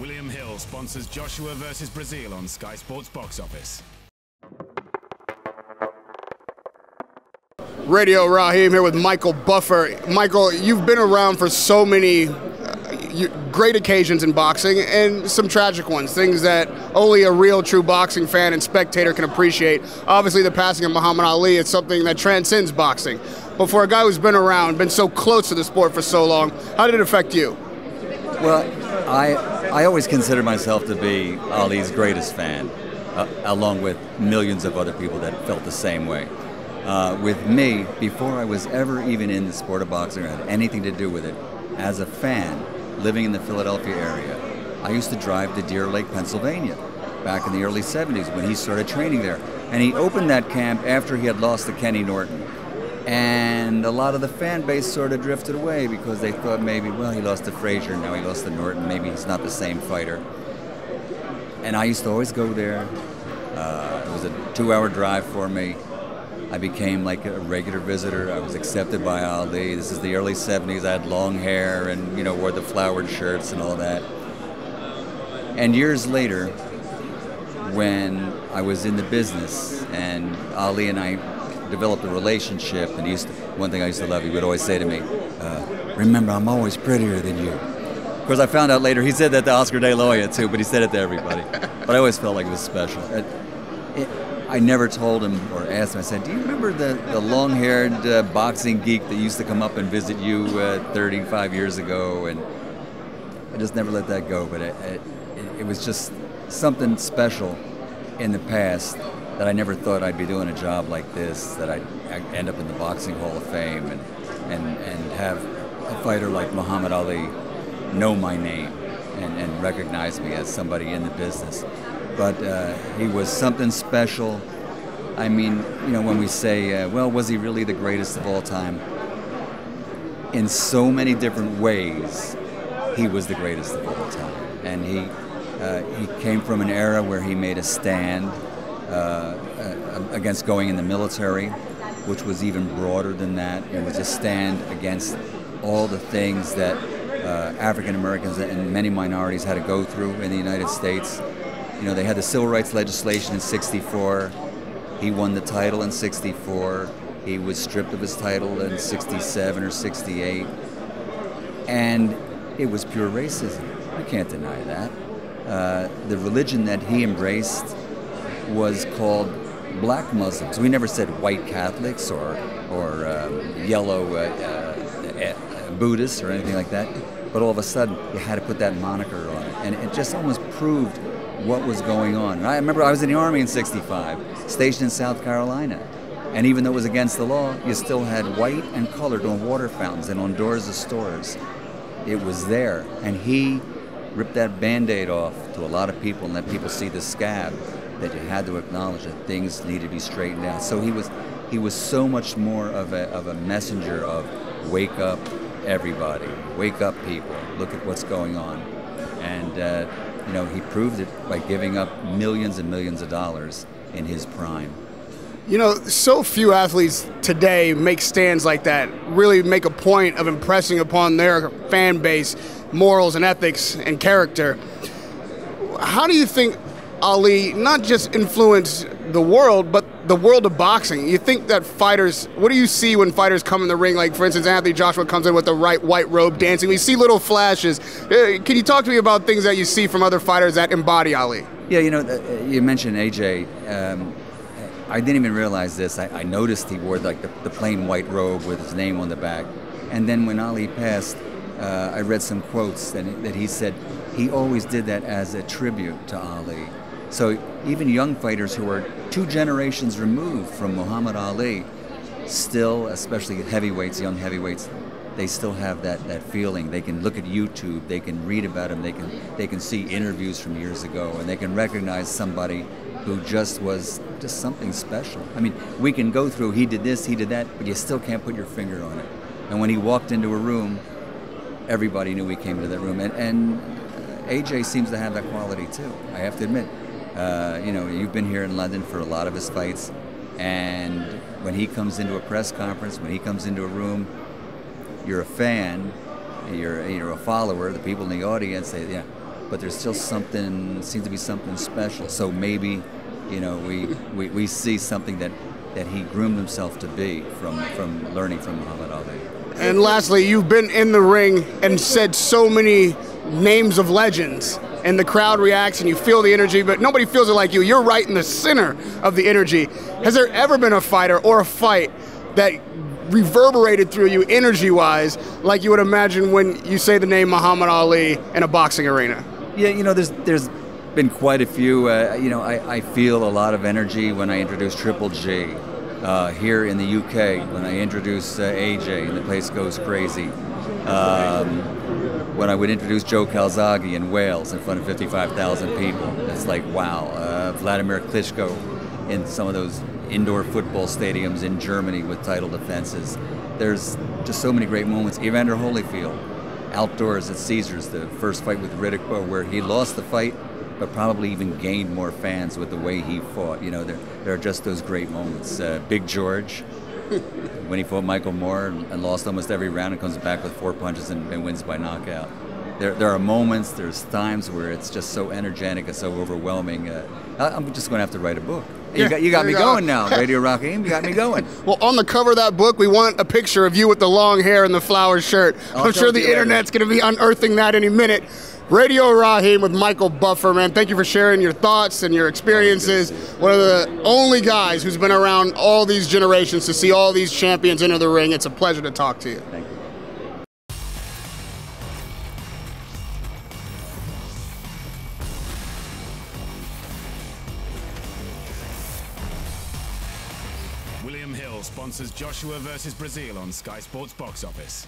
William Hill sponsors Joshua versus Brazil on Sky Sports Box Office. Radio Raheem here with Michael Buffer. Michael, you've been around for so many great occasions in boxing and some tragic ones, things that only a real true boxing fan and spectator can appreciate. Obviously, the passing of Muhammad Ali is something that transcends boxing. But for a guy who's been around, been so close to the sport for so long, how did it affect you? Well, I always consider myself to be Ali's greatest fan, along with millions of other people that felt the same way. With me, before I was ever even in the sport of boxing or had anything to do with it, as a fan living in the Philadelphia area, I used to drive to Deer Lake, Pennsylvania, back in the early 70s when he started training there. And he opened that camp after he had lost to Kenny Norton. And a lot of the fan base sort of drifted away because they thought maybe, well, he lost to Frazier, now he lost to Norton, maybe he's not the same fighter. And I used to always go there. It was a 2-hour drive for me. I became like a regular visitor. I was accepted by Ali. This is the early 70s. I had long hair and, wore the flowered shirts and all that. And years later, when I was in the business and Ali and I developed a relationship, and one thing I used to love, he would always say to me, remember, I'm always prettier than you. Of course, I found out later he said that to Oscar De La Hoya too, but he said it to everybody. But I always felt like it was special. I never told him or asked him. I said, do you remember the long-haired boxing geek that used to come up and visit you 35 years ago? And I just never let that go. But it was just something special in the past that I never thought I'd be doing a job like this, that I'd end up in the Boxing Hall of Fame and have a fighter like Muhammad Ali know my name and recognize me as somebody in the business. But he was something special. I mean, when we say, well, was he really the greatest of all time? In so many different ways, he was the greatest of all time. And he came from an era where he made a stand against going in the military, which was even broader than that. It was a stand against all the things that African Americans and many minorities had to go through in the United States. They had the civil rights legislation in '64. He won the title in '64. He was stripped of his title in '67 or '68. And it was pure racism. You can't deny that. The religion that he embraced was called black Muslims. We never said white Catholics or yellow Buddhists or anything like that. But all of a sudden, you had to put that moniker on it. And it just almost proved what was going on. And I remember I was in the Army in '65, stationed in South Carolina. And even though it was against the law, you still had white and colored on water fountains and on doors of stores. It was there. And he ripped that Band-Aid off to a lot of people and let people see the scab, that you had to acknowledge that things needed to be straightened out. So he was so much more of a messenger of wake up everybody, wake up people, look at what's going on. And he proved it by giving up millions and millions of dollars in his prime. So few athletes today make stands like that, really make a point of impressing upon their fan base morals and ethics and character. How do you think Ali not just influenced the world, but the world of boxing? You think that fighters, what do you see when fighters come in the ring? Like, for instance, Anthony Joshua comes in with the white robe dancing. We see little flashes. Can you talk to me about things that you see from other fighters that embody Ali? Yeah, you mentioned AJ. I didn't even realize this. I noticed he wore like the plain white robe with his name on the back. And then when Ali passed, I read some quotes that he said he always did that as a tribute to Ali. So even young fighters who are 2 generations removed from Muhammad Ali, still, especially heavyweights, young heavyweights, they still have that feeling. They can look at YouTube, they can read about him, they can see interviews from years ago, and they can recognize somebody who was just something special. I mean, we can go through, he did this, he did that, but you still can't put your finger on it. And when he walked into a room, everybody knew he came into that room. And AJ seems to have that quality too, I have to admit. You've been here in London for a lot of his fights, and when he comes into a press conference, when he comes into a room, you're a fan, you're a follower, the people in the audience say, yeah, but there's still something, seems to be something special. So maybe, you know, we see something that he groomed himself to be from learning from Muhammad Ali. And lastly, you've been in the ring and said so many names of legends, and the crowd reacts and you feel the energy, but nobody feels it like you. You're right in the center of the energy. Has there ever been a fighter or a fight that reverberated through you energy-wise like you would imagine when you say the name Muhammad Ali in a boxing arena? Yeah, you know, there's been quite a few. You know, I feel a lot of energy when I introduce Triple G. Here in the UK, when I introduce AJ and the place goes crazy. When I would introduce Joe Calzaghe in Wales in front of 55,000 people, it's like, wow. Vladimir Klitschko in some of those indoor football stadiums in Germany with title defenses. There's just so many great moments. Evander Holyfield, outdoors at Caesars, the first fight with Riddick, where he lost the fight, but probably even gained more fans with the way he fought. You know, there are just those great moments. Big George, when he fought Michael Moore and lost almost every round and comes back with 4 punches and wins by knockout. There are moments, there's times where it's just so energetic and so overwhelming. I'm just going to have to write a book. Yeah, you got me going now, Radio Raheem. You got me going. Well, on the cover of that book, we want a picture of you with the long hair and the flower shirt. I'm sure the internet's going to be unearthing that any minute. Radio Raheem with Michael Buffer, man. Thank you for sharing your thoughts and your experiences. One of the only guys who's been around all these generations to see all these champions enter the ring. It's a pleasure to talk to you. Thank you. William Hill sponsors Joshua versus Brazil on Sky Sports Box Office.